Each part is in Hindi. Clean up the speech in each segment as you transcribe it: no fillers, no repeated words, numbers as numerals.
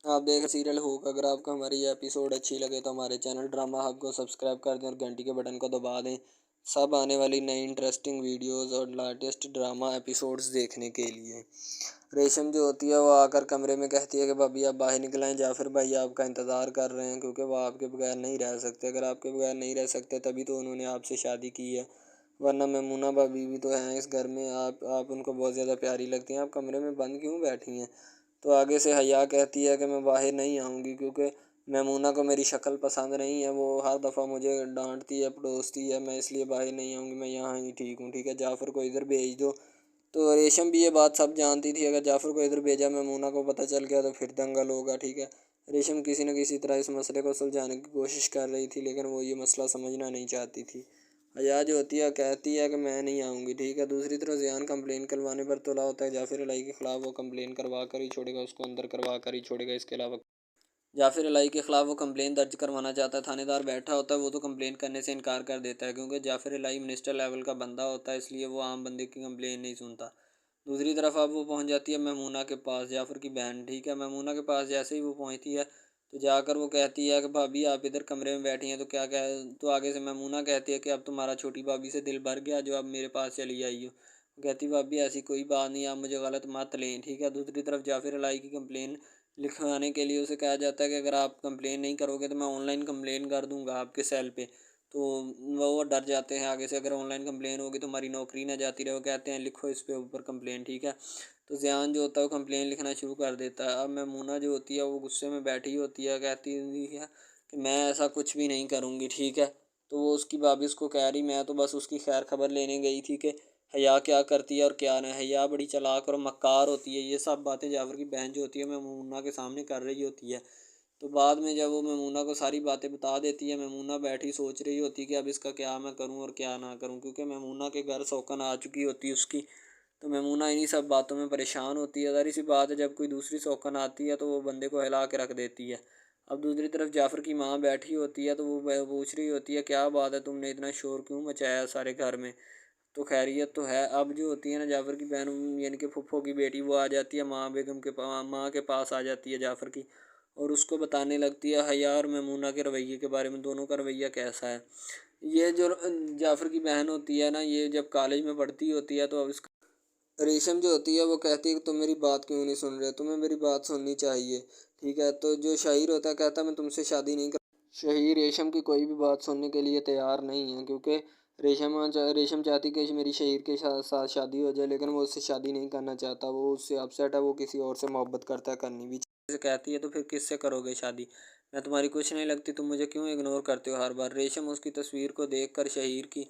आप देख सीरियल हुक। अगर आपको हमारी ये एपिसोड अच्छी लगे तो हमारे चैनल ड्रामा हब को सब्सक्राइब कर दें और घंटी के बटन को दबा दें सब आने वाली नई इंटरेस्टिंग वीडियोस और लेटेस्ट ड्रामा एपिसोड्स देखने के लिए। रेशम जो होती है वो आकर कमरे में कहती है कि भाभी आप बाहर निकल आएँ, जाफिर भाई आपका इंतज़ार कर रहे हैं क्योंकि वो आपके बगैर नहीं रह सकते। अगर आपके बगैर नहीं रह सकते तभी तो उन्होंने आपसे शादी की है, वरना मैमूना भाभी भी तो हैं इस घर में। आप उनको बहुत ज़्यादा प्यारी लगती हैं, आप कमरे में बंद क्यों बैठी हैं? तो आगे से हया कहती है कि मैं बाहर नहीं आऊँगी क्योंकि मैमूना को मेरी शक्ल पसंद नहीं है, वो हर दफ़ा मुझे डांटती है पड़ोसती है, मैं इसलिए बाहर नहीं आऊँगी, मैं यहाँ ही ठीक हूँ। ठीक है, जाफ़र को इधर भेज दो। तो रेशम भी ये बात सब जानती थी, अगर जाफ़र को इधर भेजा मैमूना को पता चल गया तो फिर दंगल होगा। ठीक है, रेशम किसी न किसी तरह इस मसले को सुलझाने की कोशिश कर रही थी, लेकिन वो ये मसला समझना नहीं चाहती थी। हया जो होती है कहती है कि मैं नहीं आऊँगी। ठीक है, दूसरी तरफ ज़ियान कंप्लेन करवाने पर तुला होता है जाफिर अलाई के ख़िलाफ़। वो कंप्लेन करवा कर ही छोड़ेगा, उसको अंदर करवा कर ही छोड़ेगा। इसके अलावा जाफिर अलाई के ख़िलाफ़ वो कंप्लेन दर्ज करवाना चाहता है। थानेदार बैठा होता है, वो तो कंप्लेन करने से इनकार कर देता है क्योंकि जाफिर अलाई मिनिस्टर लेवल का बंदा होता है, इसलिए वो आम बंदे की कंप्लेन नहीं सुनता। दूसरी तरफ अब वो पहुंच जाती है मैमूना के पास, जाफ़र की बहन। ठीक है, मैमूना के पास जैसे ही वो पहुंचती है तो जाकर वो कहती है कि भाभी आप इधर कमरे में बैठी हैं तो क्या कह तो आगे से मैमूना कहती है कि अब तुम्हारा छोटी भाभी से दिल भर गया जो अब मेरे पास चली आई हो। वो कहती भाभी ऐसी कोई बात नहीं, आप मुझे गलत मत लें। ठीक है, दूसरी तरफ जाफिर अलाई की कंप्लेन लिखवाने के लिए उसे कहा जाता है कि अगर आप कंप्लेन नहीं करोगे तो मैं ऑनलाइन कंप्लेन कर दूंगा आपके सेल पे। तो वो डर जाते हैं आगे से, अगर ऑनलाइन कंप्लेन होगी तो हमारी नौकरी ना जाती रहे। वो कहते हैं लिखो इस पे ऊपर कंप्लेन। ठीक है, तो ज़ियान जो होता है वो कंप्लेन लिखना शुरू कर देता है। अब मैमूना जो होती है वो गुस्से में बैठी होती है, कहती है कि मैं ऐसा कुछ भी नहीं करूँगी। ठीक है, तो वो उसकी भाभी उसको कह रही मैं तो बस उसकी खैर खबर लेने गई थी कि हया क्या करती है और क्या नहीं। हया बड़ी चालाक और मक्कार होती है, ये सब बातें जाफर की बहन जो होती है मैमूना के सामने कर रही होती है। तो बाद में जब वो मैमूना को सारी बातें बता देती है, मैमूना बैठी सोच रही होती है कि अब इसका क्या मैं करूं और क्या ना करूं, क्योंकि मैमूना के घर सौकन आ चुकी होती है उसकी। तो मैमूना इन्हीं सब बातों में परेशान होती है। ज़ाहिर सी बात है जब कोई दूसरी सौकन आती है तो वो बंदे को हिला के रख देती है। अब दूसरी तरफ जाफ़र की माँ बैठी होती है तो वो पूछ रही होती है क्या बात है, तुमने इतना शोर क्यों मचाया सारे घर में, तो खैरियत तो है। अब जो होती है ना जाफ़र की बहन यानी कि फुफ्फो की बेटी, वो आ जाती है माँ बेगम के माँ के पास आ जाती है जाफ़र की, और उसको बताने लगती है हया और मैमूना के रवैये के बारे में, दोनों का रवैया कैसा है। ये जो जाफ़र की बहन होती है ना, ये जब कॉलेज में पढ़ती होती है तो अब इसका रेशम जो होती है वो कहती है कि तुम मेरी बात क्यों नहीं सुन रहे, तुम्हें मेरी बात सुननी चाहिए। ठीक है, तो जो शाहिर होता है कहता है मैं तुमसे शादी नहीं कर। शाहिर रेशम की कोई भी बात सुनने के लिए तैयार नहीं है क्योंकि रेशम चाहती कि मेरी शाहिर के साथ शादी हो जाए, लेकिन वो उससे शादी नहीं करना चाहता, वो उससे अपसेट है, वो किसी और से मोहब्बत करता है, करनी भी से कहती है तो फिर किससे करोगे शादी, मैं तुम्हारी कुछ नहीं लगती, तुम मुझे क्यों इग्नोर करते हो हर बार। रेशम उसकी तस्वीर को देख कर शाहिर की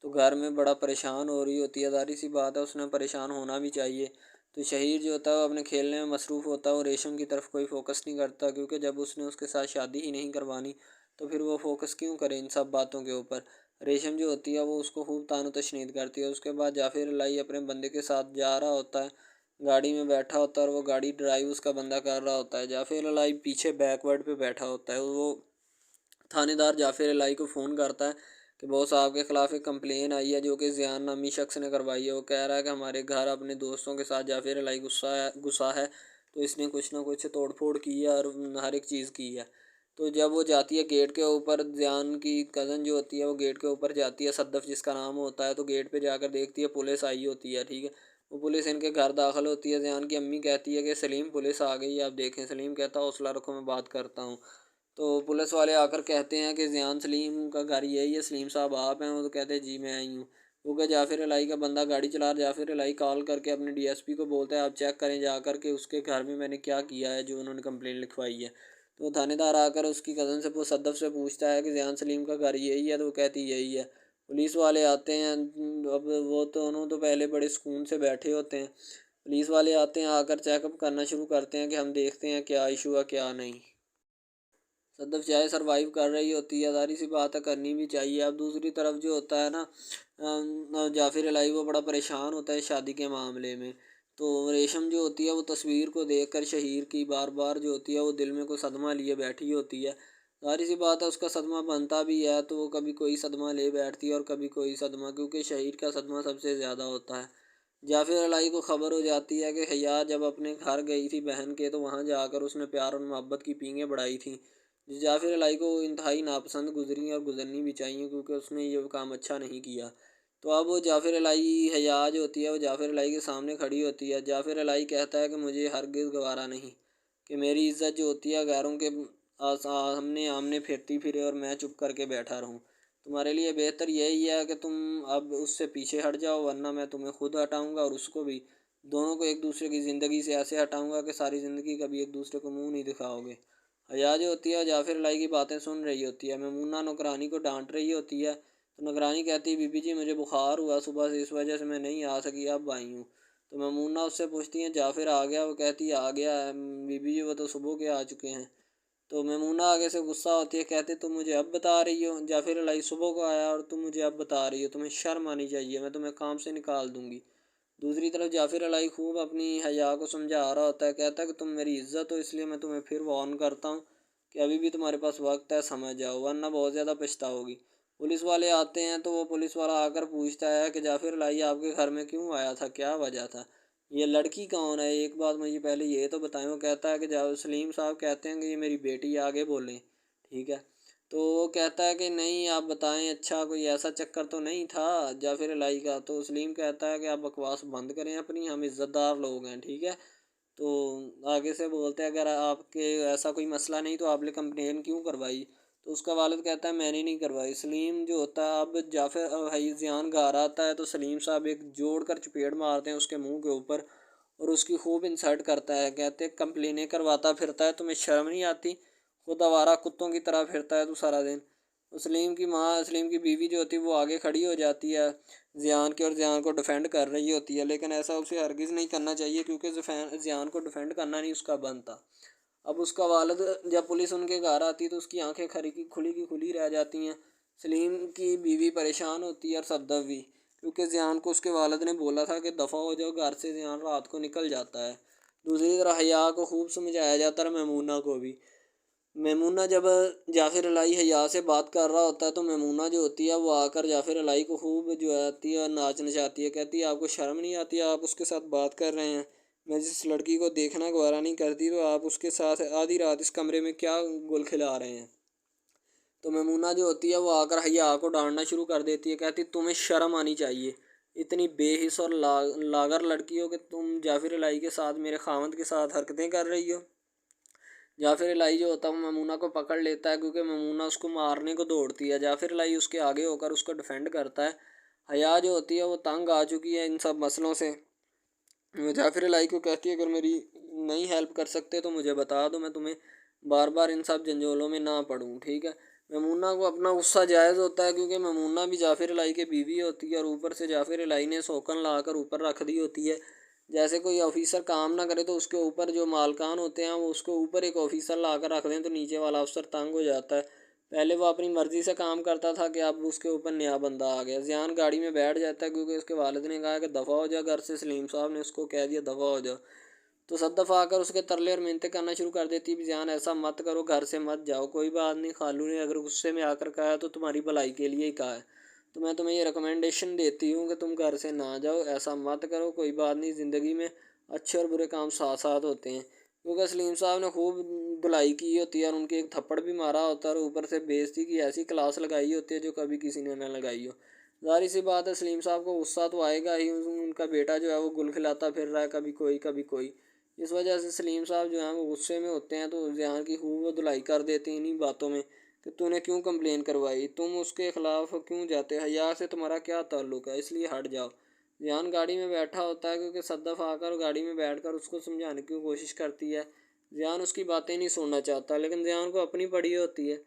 तो घर में बड़ा परेशान हो रही होती है। ज़ाहिर सी बात है उसने परेशान होना भी चाहिए। तो शहीर जो होता है वो अपने खेलने में मसरूफ़ होता है और रेशम की तरफ कोई फ़ोकस नहीं करता, क्योंकि जब उसने उसके साथ शादी ही नहीं करवानी तो फिर वो फ़ोकस क्यों करे इन सब बातों के ऊपर। रेशम जो होती है वो उसको खूब तानो तशनीद करती है। उसके बाद जाफिर लाई अपने बंदे के साथ जा रहा होता है, गाड़ी में बैठा होता है और वो गाड़ी ड्राइव उसका बंदा कर रहा होता है। जाफिर लाई पीछे बैकवर्ड पे बैठा होता है। वो थानेदार जाफिर इलाही को फ़ोन करता है कि बॉस आपके ख़िलाफ़ एक कंप्लेन आई है जो कि ज़ियान नामी शख्स ने करवाई है। वो कह रहा है कि हमारे घर अपने दोस्तों के साथ जाफिर इलाही गुस्सा है तो इसने कुछ ना कुछ तोड़ फोड़ की है और हर एक चीज़ की है। तो जब वो जाती है गेट के ऊपर, ज़ियान की कज़न जो होती है वो गेट के ऊपर जाती है, सद्दफ़ जिसका नाम होता है, तो गेट पे जाकर देखती है पुलिस आई होती है। ठीक है, वो पुलिस इनके घर दाखिल होती है। ज़ियान की अम्मी कहती है कि सलीम पुलिस आ गई है, आप देखें। सलीम कहता है हौसला रखो मैं बात करता हूँ। तो पुलिस वाले आकर कहते हैं कि ज़ियान सलीम का घर यही है, सलीम साहब आप हैं? वो तो कहते हैं जी मैं आई हूँ। वो क्या जाफिर इलाही का बंदा गाड़ी चला रहा, जाफिर इलाही कॉल करके अपने डीएसपी को बोलता है आप चेक करें जाकर के उसके घर में मैंने क्या किया है जो उन्होंने कंप्लेन लिखवाई है। तो थानेदार आकर उसकी कज़न से सद्दफ़ से पूछता है कि ज़ियान सलीम का घर यही है, तो वो कहती यही है। पुलिस वाले आते हैं, अब वो दोनों तो पहले बड़े सुकून से बैठे होते हैं। पुलिस वाले आते हैं, आकर चेकअप करना शुरू करते हैं कि हम देखते हैं क्या इशू है क्या नहीं। सद्दफ़ चाहे सरवाइव कर रही होती है, ज़ाहिर सी बात है करनी भी चाहिए। अब दूसरी तरफ जो होता है ना जाफ़िर इलाही वो बड़ा परेशान होता है शादी के मामले में। तो रेशम जो होती है वो तस्वीर को देखकर शहीर की बार बार जो होती है वो दिल में कोई सदमा लिए बैठी होती है। ज़ाहिर सी बात है उसका सदमा बनता भी है, तो वो कभी कोई सदमा ले बैठती है और कभी कोई सदमा, क्योंकि शहीर का सदमा सबसे ज़्यादा होता है। जाफ़िर अलाई को ख़बर हो जाती है कि हया जब अपने घर गई थी बहन के, तो वहाँ जाकर उसने प्यार और मोहब्बत की पींगें बढ़ाई थीं, जो जाफ़िर अलाई को इंतहाई नापसंद गुज़री और गुज़रनी भी चाहिए, क्योंकि उसने ये काम अच्छा नहीं किया। तो अब वो जाफ़िर अलाई हया जो होती है वो जाफ़िर अलाई के सामने खड़ी होती है। जाफ़िर अलाई कहता है कि मुझे हरगिज़ गवारा नहीं कि मेरी इज़्ज़त जो होती है गैरों के सामने आमने फिरती फिरे और मैं चुप करके बैठा रहूँ। तुम्हारे लिए बेहतर यही है कि तुम अब उससे पीछे हट जाओ, वरना मैं तुम्हें खुद हटाऊंगा और उसको भी। दोनों को एक दूसरे की ज़िंदगी से ऐसे हटाऊंगा कि सारी ज़िंदगी कभी एक दूसरे को मुंह नहीं दिखाओगे। हया जो होती है जाफ़िर अलाई की बातें सुन रही होती है। मैमूना नौकरानी को डांट रही होती है, तो नौकरानी कहती है बीबी जी मुझे बुखार हुआ सुबह से, इस वजह से मैं नहीं आ सकी, अब आई हूँ। तो मैमूना उससे पूछती है जाफ़िर आ गया? वो कहती है आ गया है बीबी जी, वो तो सुबह के आ चुके हैं। तो मैमूना आगे से गुस्सा होती है, कहते तुम मुझे अब बता रही हो? जाफ़िर अलाई सुबह को आया और तुम मुझे अब बता रही हो? तुम्हें शर्म आनी चाहिए, मैं तुम्हें काम से निकाल दूंगी। दूसरी तरफ जाफ़िर अलाई खूब अपनी हया को समझा रहा होता है, कहता है कि तुम मेरी इज़्ज़त हो, इसलिए मैं तुम्हें फिर वार्न करता हूँ कि अभी भी तुम्हारे पास वक्त है, समझ जाओ, वरना बहुत ज़्यादा पछताओगी। पुलिस वाले आते हैं, तो वो पुलिस वाला आकर पूछता है कि जाफ़िर अलाई आपके घर में क्यों आया था, क्या वजह था? ये लड़की कौन है? एक बात मुझे पहले ये तो बताएं। वो कहता है कि जब सलीम साहब कहते हैं कि ये मेरी बेटी है, आगे बोलें, ठीक है। तो वो कहता है कि नहीं आप बताएं, अच्छा कोई ऐसा चक्कर तो नहीं था जाफ़िर अलाई का? तो सलीम कहता है कि आप बकवास बंद करें अपनी, हम इज़्ज़तदार लोग हैं, ठीक है। तो आगे से बोलते हैं अगर आपके ऐसा कोई मसला नहीं तो आपने कंप्लेन क्यों करवाई? तो उसका वालिद कहता है मैंने नहीं करवाई। सलीम जो होता है, अब जाफ़िर भाई ज़ियान घर आता है, तो सलीम साहब एक जोड़ कर चपेट मारते हैं उसके मुंह के ऊपर और उसकी खूब इंसल्ट करता है। कहते हैं कंप्लेनें करवाता फिरता है, तुम्हें शर्म नहीं आती? खुद आवारा कुत्तों की तरह फिरता है तू सारा दिन। तो सलीम की माँ, सलीम की बीवी जो होती है वो आगे खड़ी हो जाती है ज़ियान की और ज़ियान को डिफेंड कर रही होती है, लेकिन ऐसा उसे हरगिज़ नहीं करना चाहिए, क्योंकि ज़ियान को डिफेंड करना नहीं उसका बनता। अब उसका वालिद जब पुलिस उनके घर आती है, तो उसकी आंखें खरी की खुली रह जाती हैं। सलीम की बीवी परेशान होती है और सद्दफ भी, क्योंकि ज़ियान को उसके वालिद ने बोला था कि दफ़ा हो जाओ घर से, ज़ियान रात को निकल जाता है। दूसरी तरफ हया को खूब समझाया जाता है, मैमूना को भी। मैमूना जब जाफ़िर अलाई हया से बात कर रहा होता है, तो मैमूना जो होती है वो आकर जाफ़िर अलाई को खूब जो है आती है और नाच नचाती है, कहती है आपको शर्म नहीं आती? आप उसके साथ बात कर रहे हैं, मैं जिस लड़की को देखना गवारा नहीं करती, तो आप उसके साथ आधी रात इस कमरे में क्या गुल खिला रहे हैं? तो मैमूना जो होती है वो आकर हया को डांटना शुरू कर देती है, कहती तुम्हें शर्म आनी चाहिए, इतनी बेहिस और लागर लड़की हो कि तुम जाफ़िर अलाई के साथ, मेरे खावंद के साथ हरकतें कर रही हो। जाफ़िर इलाही जो होता है वो मैमूना को पकड़ लेता है, क्योंकि मैमूना उसको मारने को दौड़ती है। जाफ़िर इलाही उसके आगे होकर उसको डिफेंड करता है। हया जो होती है वो तंग आ चुकी है इन सब मसलों से। वो जाफ़िर इलाही को कहती है अगर मेरी नहीं हेल्प कर सकते तो मुझे बता दो, मैं तुम्हें बार बार इन सब झंझोलों में ना पड़ूँ, ठीक है। मैमूना को अपना गुस्सा जायज़ होता है, क्योंकि मैमूना भी जाफ़िर इलाही की बीवी होती है और ऊपर से जाफ़िर इलाही ने सौकन लाकर ऊपर रख दी होती है। जैसे कोई ऑफिसर काम ना करे तो उसके ऊपर जो मालकान होते हैं वो उसके ऊपर एक ऑफिसर ला कर रख दें, तो नीचे वाला अफसर तंग हो जाता है। पहले वो अपनी मर्ज़ी से काम करता था कि अब उसके ऊपर नया बंदा आ गया। ज़ियान गाड़ी में बैठ जाता है, क्योंकि उसके वालिद ने कहा कि दफ़ा हो जाओ घर से, सलीम साहब ने उसको कह दिया दफ़ा हो जाओ। तो सद्दफ़ आकर उसके तरले और मिन्नतें करना शुरू कर देती है, ज़ियान ऐसा मत करो, घर से मत जाओ। कोई बात नहीं, खालू ने अगर गुस्से में आकर कहा है तो तुम्हारी भलाई के लिए ही कहा है, तो मैं तुम्हें ये रिकमेंडेशन देती हूँ कि तुम घर से ना जाओ, ऐसा मत करो। कोई बात नहीं, ज़िंदगी में अच्छे और बुरे काम साथ साथ होते हैं। क्योंकि सलीम साहब ने खूब धुलाई की होती है और उनके एक थप्पड़ भी मारा होता है और ऊपर से बेइज्जती की ऐसी क्लास लगाई होती है जो कभी किसी ने ना लगाई हो। ज़ाहिर सी बात है सलीम साहब को गुस्सा तो आएगा ही, उनका बेटा जो है वो गुल खिलाता फिर रहा है, कभी कोई कभी कोई। इस वजह से सलीम साहब जो हैं वो गुस्से में होते हैं, तो ज़ियान की खूब वो धुलाई कर देते हैं इन्हीं बातों में कि तूने क्यों कंप्लेन करवाई, तुम उसके ख़िलाफ़ क्यों जाते, हया से तुम्हारा क्या ताल्लुक़ है, इसलिए हट जाओ। ज़ियान गाड़ी में बैठा होता है, क्योंकि सद्दफ़ आकर गाड़ी में बैठकर उसको समझाने की कोशिश करती है। ज़ियान उसकी बातें नहीं सुनना चाहता, लेकिन ज़ियान को अपनी पड़ी होती है।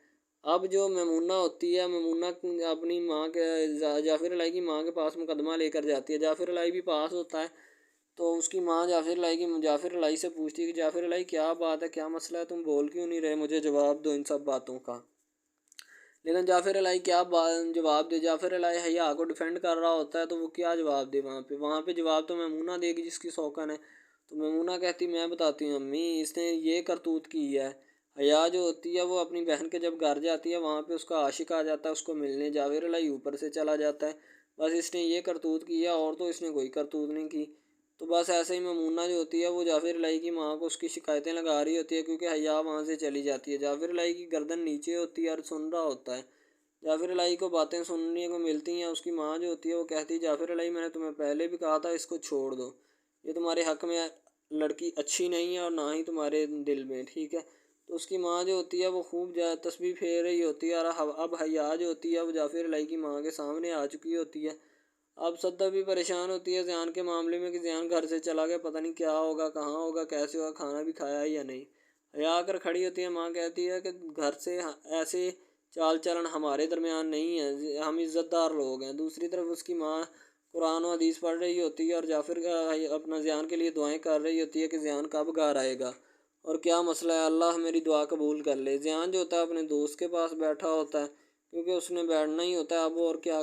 अब जो मैमूना होती है, मैमूना अपनी माँ के जाफ़िर अलाई की माँ के पास मुकदमा लेकर जाती है। जाफ़िर अलाई भी पास होता है, तो उसकी माँ जाफ़िर इलाही से पूछती है कि जाफ़िर इलाही क्या बात है, क्या मसला है, तुम बोल क्यों नहीं रहे, मुझे जवाब दो इन सब बातों का। लेकिन जाफ़िर इलाही क्या जवाब दे? जाफ़िर इलाही हया को डिफेंड कर रहा होता है, तो वो क्या जवाब दे वहाँ पे जवाब तो मैमूना देगी जिसकी सौकन है। तो मैमूना कहती मैं बताती हूँ अम्मी, इसने ये करतूत की है। हया जो होती है वो अपनी बहन के जब घर जाती है, वहाँ पे उसका आशिक आ जाता है उसको मिलने, जावेर इलाही ऊपर से चला जाता है। बस इसने ये करतूत किया और तो इसने कोई करतूत नहीं की। तो बस ऐसे ही ममूना जो होती है वो जाफ़िर इलाही की माँ को उसकी शिकायतें लगा रही होती है, क्योंकि हया वहाँ से चली जाती है। जाफ़िर इलाही की गर्दन नीचे होती है और सुन रहा होता है। जाफ़िर इलाही को बातें सुनने को मिलती हैं। उसकी माँ जो होती है वो कहती है, जाफ़िर इलाही मैंने तुम्हें पहले भी कहा था इसको छोड़ दो, ये तुम्हारे हक़ में लड़की अच्छी नहीं है और ना ही तुम्हारे दिल में, ठीक है। तो उसकी माँ जो होती है वो खूब तस्बीह फेर रही होती है, और अब हया जो होती है वो जाफ़िर इलाही की माँ के सामने आ चुकी होती है। अब सद्दा भी परेशान होती है ज़ियान के मामले में कि ज़ियान घर से चला गया, पता नहीं क्या होगा, कहाँ होगा, कैसे होगा, खाना भी खाया है या नहीं। हया आकर खड़ी होती है। माँ कहती है कि घर से ऐसे चाल चलन हमारे दरमियान नहीं है, हम इज़्ज़तदार लोग हैं। दूसरी तरफ उसकी माँ कुरान व हदीस पढ़ रही होती है और जाफ़िर का अपना ज़ियान के लिए दुआएं कर रही होती है कि ज़ियान कब घर आएगा और क्या मसला है, अल्लाह मेरी दुआ कबूल कर ले। ज़ियान जो होता है अपने दोस्त के पास बैठा होता है, क्योंकि उसने बैठना ही होता है। अब और क्या